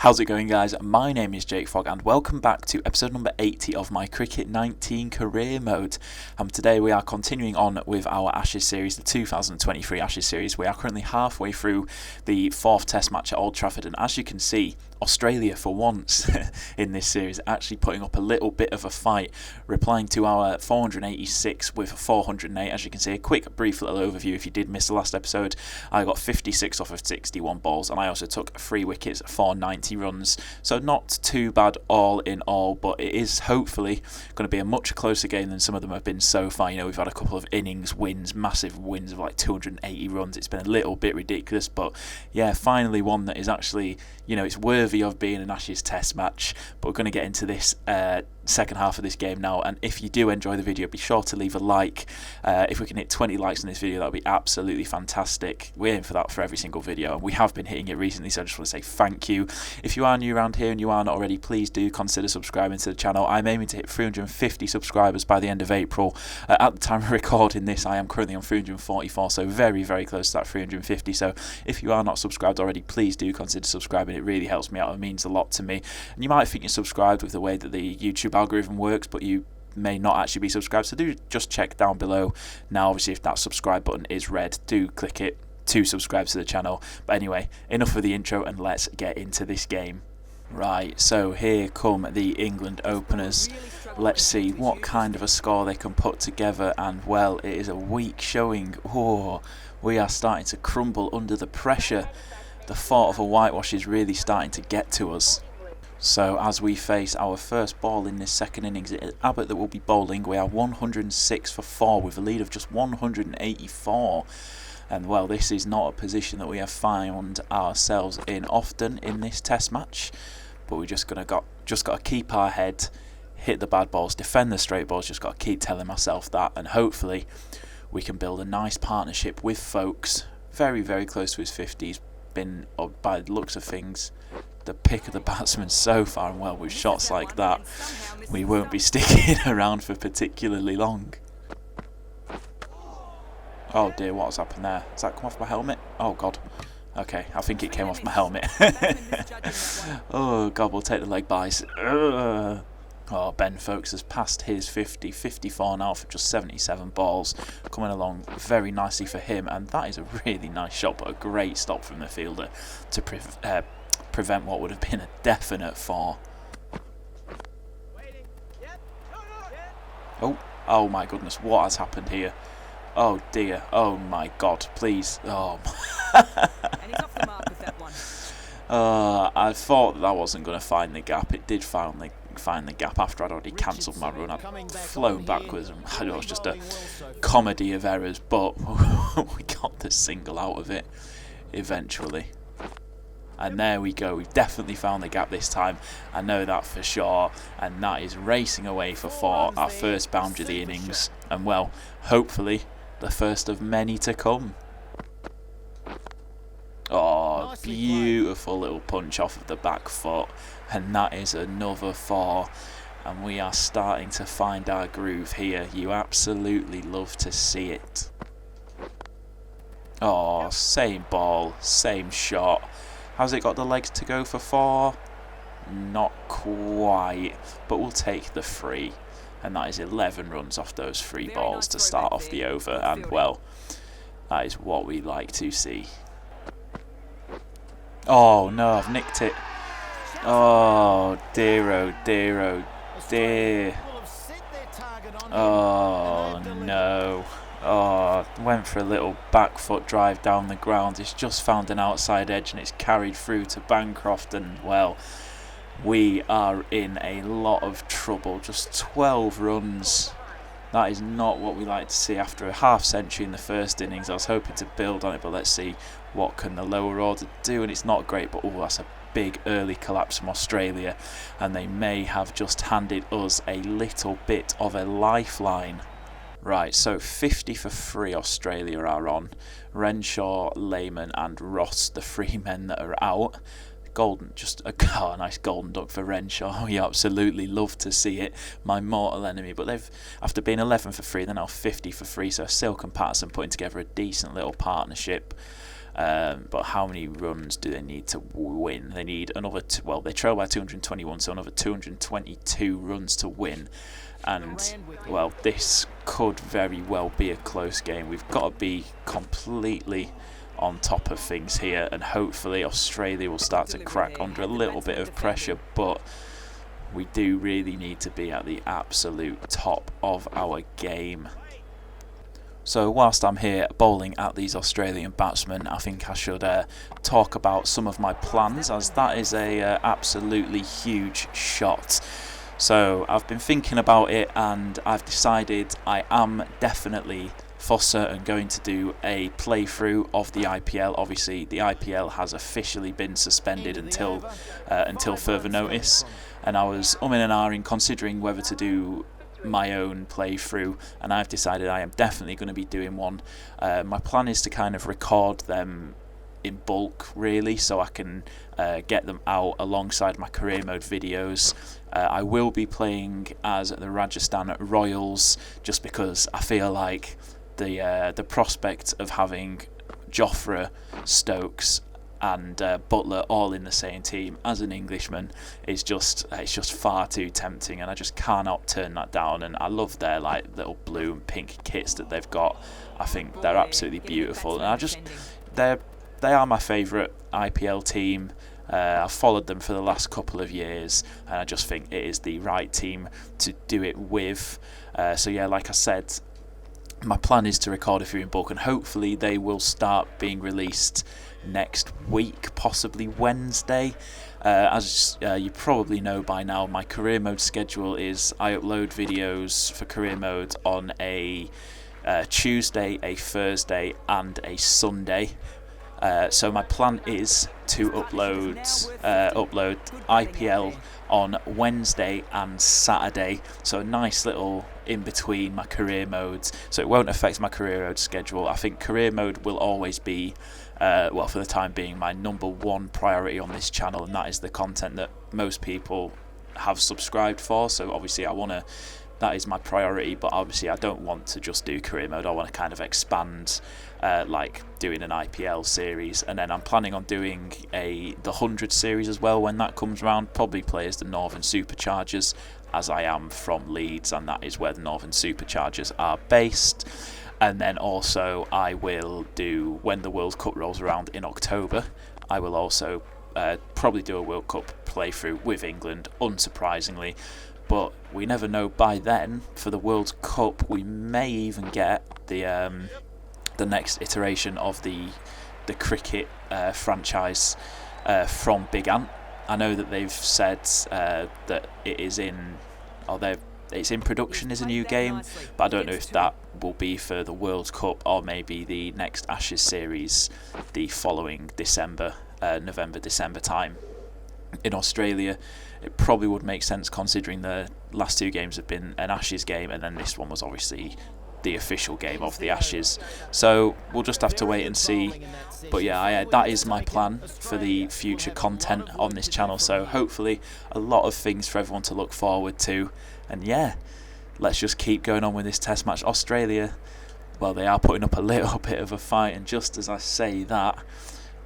How's it going, guys? My name is Jakefog and welcome back to episode number 80 of my Cricket 19 career mode. Today we are continuing on with our Ashes series, the 2023 Ashes series. We are currently halfway through the fourth test match at Old Trafford, and as you can see, Australia for once in this series actually putting up a little bit of a fight, replying to our 486 with 408. As you can see, a quick brief little overview if you did miss the last episode. I got 56 off of 61 balls and I also took 3 wickets for 90 runs, so not too bad all in all, but it is hopefully going to be a much closer game than some of them have been so far. You know, we've had a couple of innings wins, massive wins of like 280 runs. It's been a little bit ridiculous, but yeah, finally one that is actually, you know, it's worthy of being an Ashes test match. But we're going to get into this second half of this game now, and if you do enjoy the video, be sure to leave a like. If we can hit 20 likes on this video, that would be absolutely fantastic. We're aiming for that for every single video, and we have been hitting it recently, so I just want to say thank you. If you are new around here and you are not already, please do consider subscribing to the channel. I'm aiming to hit 350 subscribers by the end of April. At the time of recording this, I am currently on 344, so very, very close to that 350. So if you are not subscribed already, please do consider subscribing. It really helps me out. It means a lot to me. And you might think you're subscribed with the way that the YouTube algorithm works, but you may not actually be subscribed, so do just check down below now. Obviously, if that subscribe button is red, do click it to subscribe to the channel. But anyway, enough of the intro and let's get into this game. Right, so here come the England openers. Let's see what kind of a score they can put together, and well, it is a weak showing. Oh, we are starting to crumble under the pressure. The thought of a whitewash is really starting to get to us. So as we face our first ball in this second innings, it is Abbott that will be bowling. We are 106 for 4 with a lead of just 184. And well, this is not a position that we have found ourselves in often in this test match. But we just got to keep our head, hit the bad balls, defend the straight balls. Just got to keep telling myself that, and hopefully we can build a nice partnership with Folks. Very, very close to his 50s. Been, by the looks of things, the pick of the batsman so far, and well, with shots like that we won't be sticking around for particularly long. Oh dear, what has happened there? Has that come off my helmet? Oh god. Okay, I think it came off my helmet. Oh god, we'll take the leg byes. Oh, Ben Folks has passed his 54 now for just 77 balls, coming along very nicely for him, and that is a really nice shot, but a great stop from the fielder to prevent what would have been a definite 4. Oh my goodness, what has happened here? Oh dear, oh my god, please, oh I thought that wasn't going to find the gap. It did finally find the gap after I'd already cancelled my run. I'd flown backwards, and it was just a comedy of errors, but we got the single out of it eventually. And there we go, we've definitely found the gap this time, I know that for sure, and that is racing away for 4, our first boundary of the innings, and well, hopefully the first of many to come. Oh, beautiful little punch off of the back foot, and that is another 4, and we are starting to find our groove here. You absolutely love to see it. Oh, same ball, same shot. Has it got the legs to go for 4? Not quite, but we'll take the 3, and that is 11 runs off those 3 balls to start off the over, and well, that is what we like to see. Oh no, I've nicked it. Oh dear, oh dear, oh dear. Oh no. Oh, went for a little back foot drive down the ground. It's just found an outside edge and it's carried through to Bancroft, and well, we are in a lot of trouble. Just 12 runs. That is not what we like to see after a half century in the first innings. I was hoping to build on it, but let's see what can the lower order do, and it's not great, but oh, that's a big early collapse from Australia, and they may have just handed us a little bit of a lifeline. Right, so 50 for 3 Australia are on. Renshaw, Lehmann and Ross, the 3 men that are out. Golden, just a nice golden duck for Renshaw. We absolutely love to see it. My mortal enemy. But they've, after being 11 for 3, they're now 50 for 3. So Silk and Patterson putting together a decent little partnership. But how many runs do they need to win? They need another, well, they trail by 221, so another 222 runs to win. And, well, this could very well be a close game. We've got to be completely on top of things here, and hopefully Australia will start to crack under a little bit of pressure, but we do really need to be at the absolute top of our game. So whilst I'm here bowling at these Australian batsmen, I think I should talk about some of my plans, as that is a absolutely huge shot. So I've been thinking about it, and I've decided I am definitely for certain going to do a playthrough of the IPL. Obviously the IPL has officially been suspended until further notice, and I was umming and ahhing considering whether to do my own playthrough, and I've decided I am definitely going to be doing one. My plan is to kind of record them in bulk, really, so I can get them out alongside my career mode videos. I will be playing as the Rajasthan Royals, just because I feel like the prospect of having Jofra, Stokes and Butler all in the same team as an Englishman is just far too tempting, and I just cannot turn that down. And I love their like little blue and pink kits that they've got. I think they're absolutely beautiful, and they are my favourite IPL team. I've followed them for the last couple of years, and I just think it is the right team to do it with. So yeah, like I said, my plan is to record a few in bulk, and hopefully they will start being released next week, possibly Wednesday. As you probably know by now, my career mode schedule is I upload videos for career mode on a Tuesday, a Thursday and a Sunday. So my plan is to upload IPL on Wednesday and Saturday, so a nice little in between my career modes, so it won't affect my career mode schedule. I think career mode will always be, well, for the time being, my number one priority on this channel, and that is the content that most people have subscribed for. So obviously that is my priority, but obviously I don't want to just do career mode. I want to kind of expand, like doing an IPL series, and then I'm planning on doing the 100 series as well when that comes around. Probably play as the Northern Superchargers, as I am from Leeds, and that is where the Northern Superchargers are based. And then also I will do, when the World Cup rolls around in October, I will also probably do a World Cup playthrough with England, unsurprisingly. But we never know, by then, for the World Cup, we may even get the next iteration of the cricket franchise from Big Ant. I know that they've said that it is it's in production as a new game, but I don't know if that will be for the World Cup or maybe the next Ashes series the following November-December time. In Australia, it probably would make sense considering the last two games have been an Ashes game, and then this one was obviously the official game of the Ashes. So we'll just have to wait and see. But yeah, that is my plan for the future content on this channel. So hopefully a lot of things for everyone to look forward to. And yeah, let's just keep going on with this test match. Australia, well, they are putting up a little bit of a fight, and just as I say that,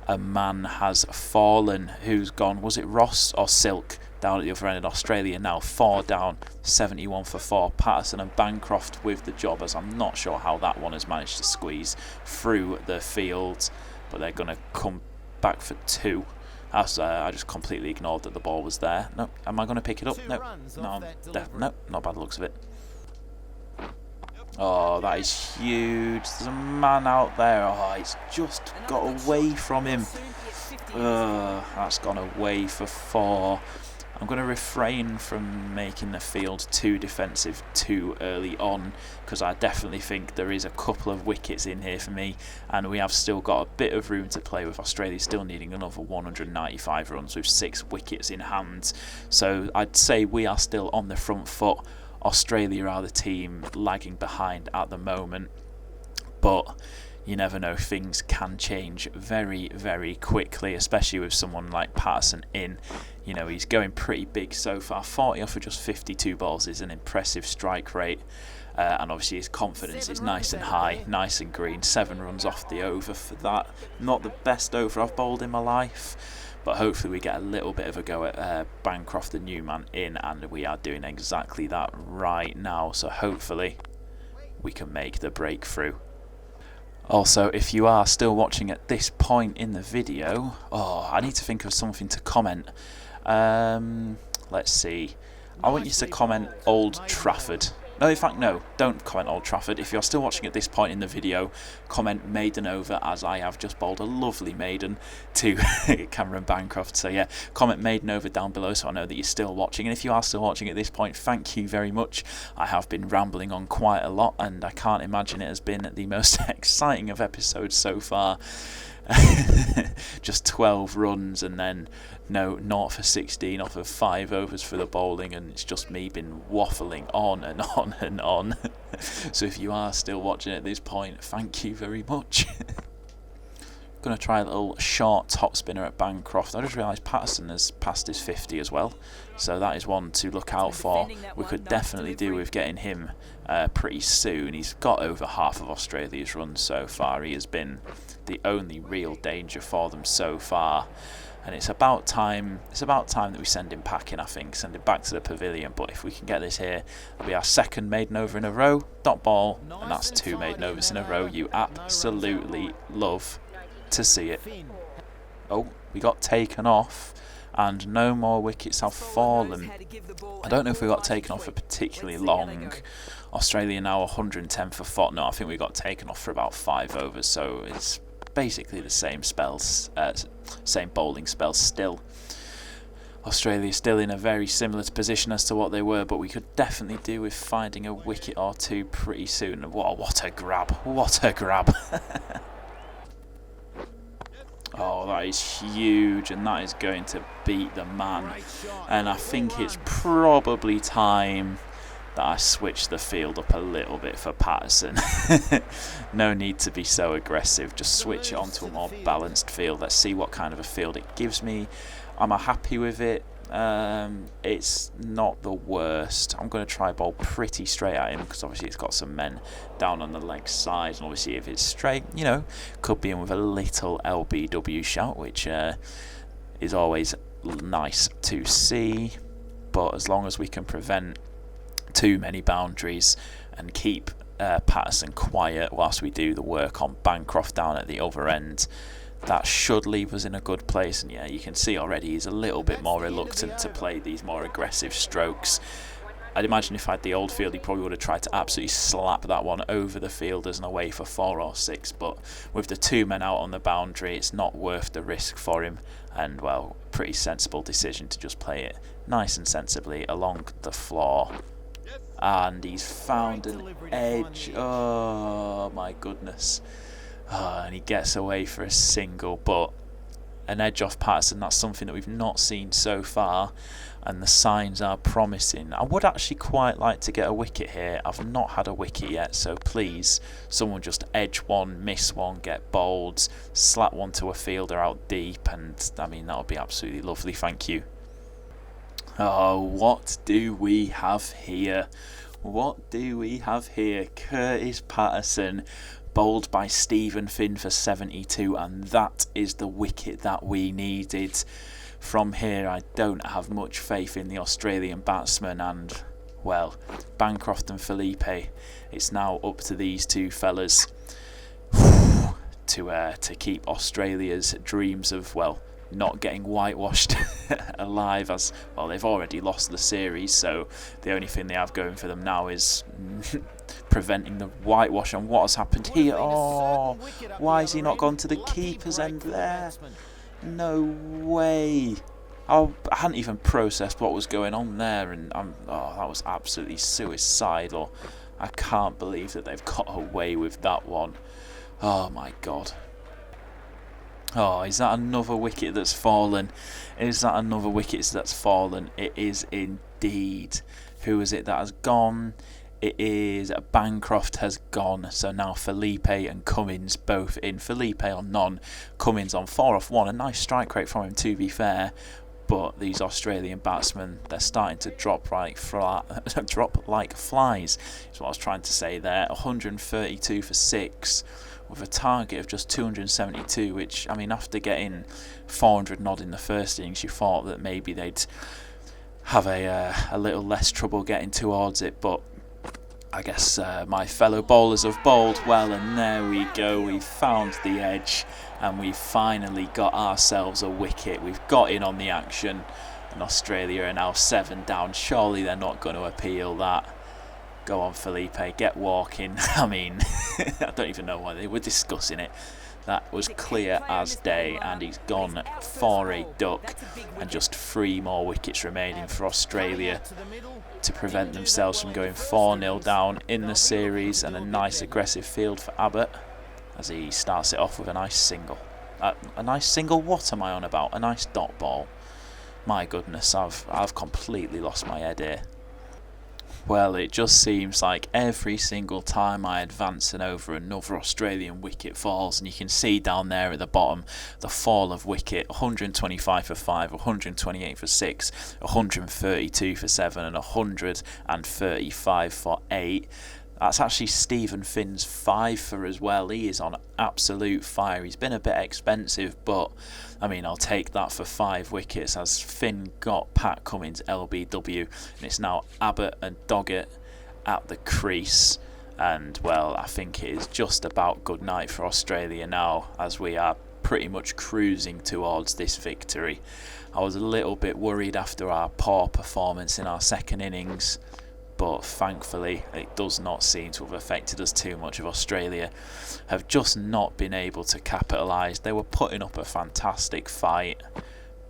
a man has fallen. Who's gone? Was it Ross or Silk down at the other end in Australia? Now 4 down, 71 for 4. Patterson and Bancroft with the job, as I'm not sure how that one has managed to squeeze through the field, but they're going to come back for 2. I just completely ignored that the ball was there. No, am I going to pick it up? No, no, not by the looks of it. Oh, that is huge. There's a man out there. Oh, he's just got away from him. That's gone away for 4. I'm going to refrain from making the field too defensive too early on, because I definitely think there is a couple of wickets in here for me, and we have still got a bit of room to play with. Australia still needing another 195 runs with 6 wickets in hand. So I'd say we are still on the front foot. Australia are the team lagging behind at the moment. But you never know, things can change very, very quickly, especially with someone like Patterson in. You know, he's going pretty big so far. 40 off of just 52 balls is an impressive strike rate. And obviously his confidence is nice and high, nice and green. 7 runs off the over for that. Not the best over I've bowled in my life, but hopefully we get a little bit of a go at Bancroft, the new man, in, and we are doing exactly that right now. So hopefully we can make the breakthrough. Also, if you are still watching at this point in the video, I need to think of something to comment. Let's see. I want you to comment Old Trafford. No, in fact, no, don't comment Old Trafford. If you're still watching at this point in the video, comment maiden over, as I have just bowled a lovely maiden to Cameron Bancroft. So yeah, comment maiden over down below so I know that you're still watching. And if you are still watching at this point, thank you very much. I have been rambling on quite a lot, and I can't imagine it has been the most exciting of episodes so far. Just 12 runs and then 0 for 16 off of 5 overs for the bowling, and it's just me been waffling on and on and on. So if you are still watching at this point, thank you very much. Going to try a little short top spinner at Bancroft. I just realised Patterson has passed his 50 as well, so that is one to look out for. We could definitely do with getting him pretty soon. He's got over half of Australia's runs so far. He has been the only real danger for them so far, and it's about time that we send him packing. I think send him back to the pavilion. But if we can get this here, it'll be our second maiden over in a row, dot ball, and that's 2 maiden overs in a row. You absolutely love to see it. Oh, we got taken off, and no more wickets have fallen. I don't know if we got taken off for particularly long. Australia now 110 for Fott. No, I think we got taken off for about 5 overs, so it's basically the same spells, same bowling spells still. Australia still in a very similar position as to what they were, but we could definitely do with finding a wicket or two pretty soon. What a grab, what a grab. Oh, that is huge, and that is going to beat the man. And I think it's probably time that I switch the field up a little bit for Patterson. No need to be so aggressive, just switch it onto a more balanced field. Let's see what kind of a field it gives me. Am I happy with it? It's not the worst. I'm going to try bowl pretty straight at him, because obviously it's got some men down on the leg side, and obviously if it's straight, you know, could be in with a little LBW shout, which is always nice to see. But as long as we can prevent too many boundaries and keep Patterson quiet whilst we do the work on Bancroft down at the other end, that should leave us in a good place. And yeah, you can see already he's a little bit more reluctant to play these more aggressive strokes. I'd imagine if I had the old field, he probably would have tried to absolutely slap that one over the fielders and away for 4 or 6, but with the 2 men out on the boundary, it's not worth the risk for him. And well, pretty sensible decision to just play it nice and sensibly along the floor. And he's found an edge. Oh my goodness. And he gets away for a single, but an edge off Patterson, that's something that we've not seen so far, and the signs are promising. I would actually quite like to get a wicket here. I've not had a wicket yet, so please, someone just edge one, miss one, get bowled, slap one to a fielder out deep, and I mean, that would be absolutely lovely. Thank you. Oh, what do we have here? What do we have here? Curtis Patterson, bowled by Stephen Finn for 72, and that is the wicket that we needed. From here, I don't have much faith in the Australian batsman, and well, Bancroft and Felipe, it's now up to these two fellas to keep Australia's dreams of, well, not getting whitewashed alive, as well. They've already lost the series, so the only thing they have going for them now is preventing the whitewash. And what has happened here? Oh, why has he not gone to the keeper's end there? No way. I hadn't even processed what was going on there, and that was absolutely suicidal. I can't believe that they've got away with that one. Oh my god. Oh, is that another wicket that's fallen? Is that another wicket that's fallen? It is indeed. Who is it that has gone? it is Bancroft has gone, so now Felipe and Cummins both in. Felipe on none, Cummins on 4 off 1. A nice strike rate from him, to be fair. But these Australian batsmen, they're starting to drop like flies. Is what I was trying to say there. 132 for 6 with a target of just 272, which, I mean, after getting 400 odd in the first innings, you thought that maybe they'd have a little less trouble getting towards it, but I guess my fellow bowlers have bowled well, and there we go. We found the edge, and we finally got ourselves a wicket. We've got in on the action, and Australia are now 7 down. Surely they're not going to appeal that. Go on, Felipe, get walking. I mean, I don't even know why they were discussing it. That was clear as day, and he's gone for a duck, and just 3 more wickets remaining for Australia to prevent themselves from going 4-0 down in the series. And a nice aggressive field for Abbott as he starts it off with a nice single. A nice single? What am I on about? A nice dot ball. My goodness, I've completely lost my head here. Well, it just seems like every single time I advance and over, another Australian wicket falls, and you can see down there at the bottom the fall of wicket. 125 for 5, 128 for 6, 132 for 7 and 135 for 8. That's actually Stephen Finn's 5 for as well. He is on absolute fire. He's been a bit expensive, but I mean, I'll take that for 5 wickets, as Finn got Pat Cummins LBW, and it's now Abbott and Doggett at the crease. And well, I think it is just about good night for Australia now, as we are pretty much cruising towards this victory. I was a little bit worried after our poor performance in our second innings, but thankfully it does not seem to have affected us too much. Of Australia have just not been able to capitalise. They were putting up a fantastic fight,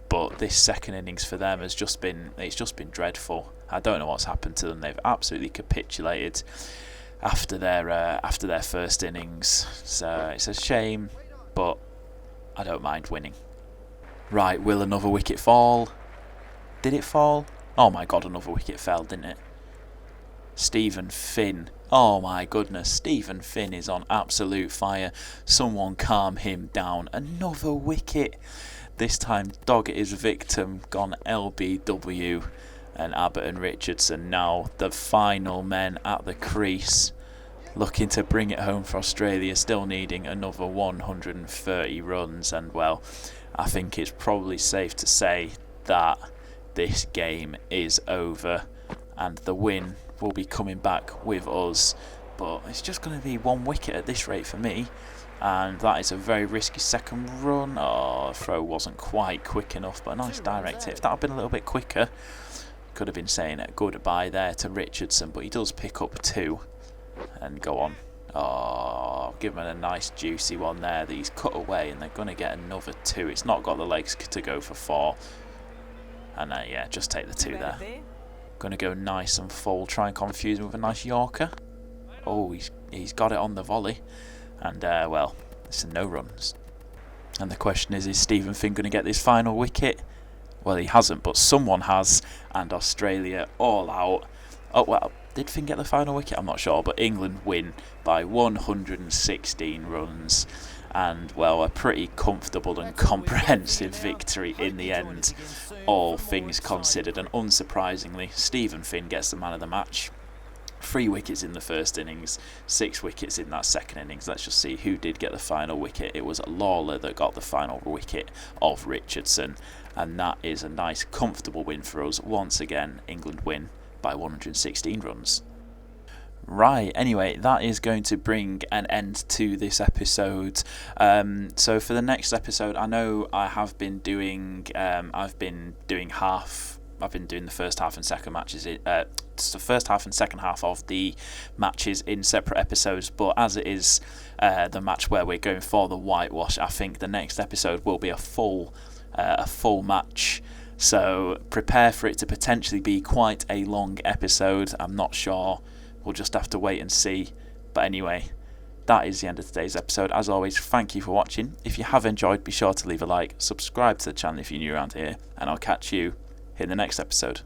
but this second innings for them has just been dreadful. I don't know what's happened to them. They've absolutely capitulated after their first innings. So it's a shame, but I don't mind winning. Right, will another wicket fall? Did it fall? Oh my god, another wicket fell, didn't it? Stephen Finn. Oh my goodness, Stephen Finn is on absolute fire. Someone calm him down. Another wicket. This time Doggett is victim, gone LBW, and Abbott and Richardson now the final men at the crease, looking to bring it home for Australia, still needing another 130 runs. And well, I think it's probably safe to say that this game is over, and the win will be coming back with us. But it's just going to be 1 wicket at this rate for me, and that is a very risky second run. Oh, throw wasn't quite quick enough, but a nice direct hit. If that had been a little bit quicker, could have been saying a goodbye there to Richardson, but he does pick up 2 and go on. Oh, give him a nice juicy one there that he's cut away, and they're going to get another 2. It's not got the legs to go for 4, and yeah, just take the 2 there. Going to go nice and full, try and confuse him with a nice Yorker. Oh, he's got it on the volley, and well, it's no runs. And the question is Stephen Finn going to get this final wicket? Well, he hasn't, but someone has, and Australia all out. Oh well, did Finn get the final wicket? I'm not sure, but England win by 116 runs. And well, a pretty comfortable and comprehensive victory in the end, all things considered. And unsurprisingly, Stephen Finn gets the man of the match. 3 wickets in the first innings, 6 wickets in that second innings. Let's just see who did get the final wicket. It was Lawler that got the final wicket of Richardson, and that is a nice comfortable win for us. Once again, England win by 116 runs. Right, anyway, that is going to bring an end to this episode. So for the next episode, I know I have been doing the first half and second matches. It's the first half and second half of the matches in separate episodes, but as it is the match where we're going for the whitewash, I think the next episode will be a full match. So prepare for it to potentially be quite a long episode. I'm not sure. We'll just have to wait and see. But anyway, that is the end of today's episode. As always, thank you for watching. If you have enjoyed, be sure to leave a like, subscribe to the channel if you're new around here, and I'll catch you in the next episode.